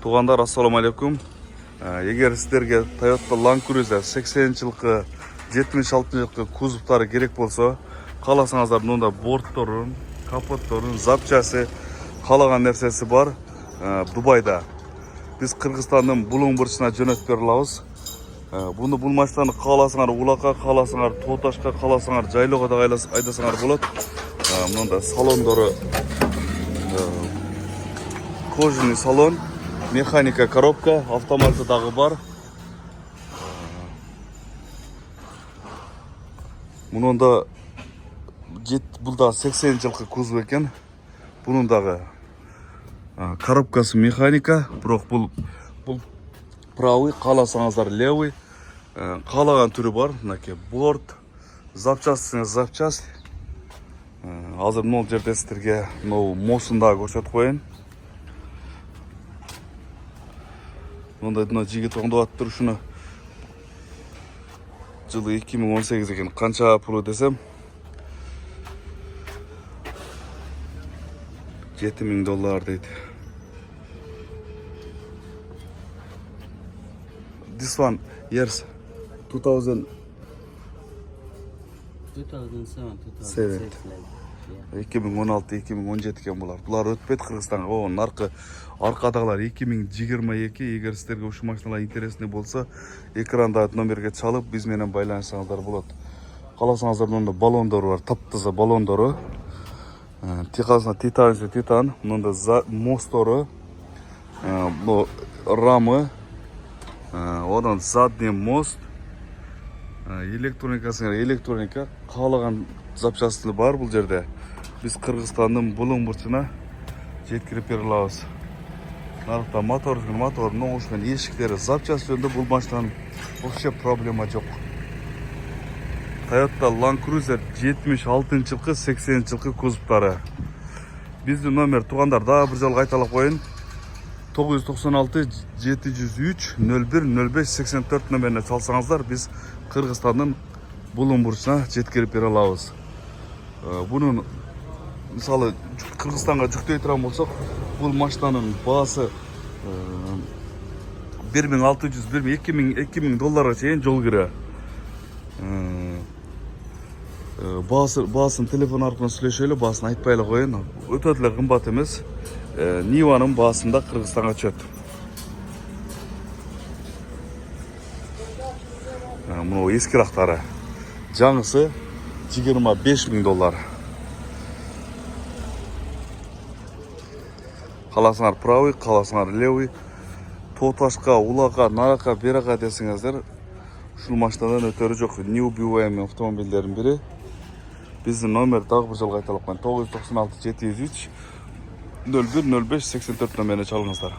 Туғандар, ассаламу алейкум. Егер сіздерге Toyota Land Cruiser 80-жылғы, 76-жылғы кузовтары керек болса, қаласаңыздар, мұнда борттарын, капотторын, запчасы, қалаған нәрсесі бар Дубайда. Біз Қырғызстанның Бұлың бұрышына жөнөтіп бере аламыз. Бұны бұл машинаны қаласаңар Улақа, қаласаңар Тоташқа, қаласаңар Жайлауға да айдасаңар болады. Мұнда салондары кожаный салон, механика коробка, автоматы дағы бар. Мұнда бұлда 80 жылғы кузов екен. Бұның дағы коробкасы механика, бірақ бұл правый, қаласаңыздар левый. Қалаған түрі бар. Борт, запчастыңыз запчаст. Азыр мол жерде сіздерге мосында көрсетіп қойын. Мұнда жігіт оңдап тұр шыны. Жылы 2018 екен. Қанша пұлы десем? $7,000 дейді. This one, years 2007. 2016-2017 кен бұлар. Бұлар өтпеді Қырғызстанға. Оның арқадағылар 2022. Егер сіздерге ұшы машиналар интересный болса, экранда номерге чалып, бізменен байланысаңыздар болады. Қаласаңыздар, мұнда баллондары бар, таптызы баллондары. Тиқасына титан, мұнда мосторы, рамы, одан задний мост, электроника, қалаған запчастылы бар бұл жерде. Біз Қырғызстанның Бұлың бұрышына жеткіріп бере аламыз. Нарықта моторының оңышқан ешіктері запчаст жөнінде бұл машинаның вообще проблема жоқ. Toyota Land Cruiser 76 жылғы, 80 жылғы кузовтары. Біздің номер туғандар да бір жол қайталап қойын. 996-703-01-05-84 номеріне салсаңыздар, біз Қырғызстанның Бұлың бұрышына жеткеріп бере аламыз. Бұның, мысалы, Қырғызстанға жүктей тұрған болсақ, бұл машинаның бағасы $1,600-$2,000 шейін жол кірі. Бағасын телефон арқылы сөйлешелі, бағасын айтпайлы қойын. Өтөділі қымбат емес. Ниваның бағасында Қырғызстанға түседі. Мұны ескірақтары. Жаңысы $25,000. Қаласыңар правый, қаласыңар левый. Тоташқа, Улақа, Нарақа, Берақа десіңіздер. Шул машинадан өтері жоқ. Неубиваемый автомобильдерін бірі. Біздің номер тағы бір жыл қайталап қойын. 996-703-01-05-84 номеріне чалыңыздар.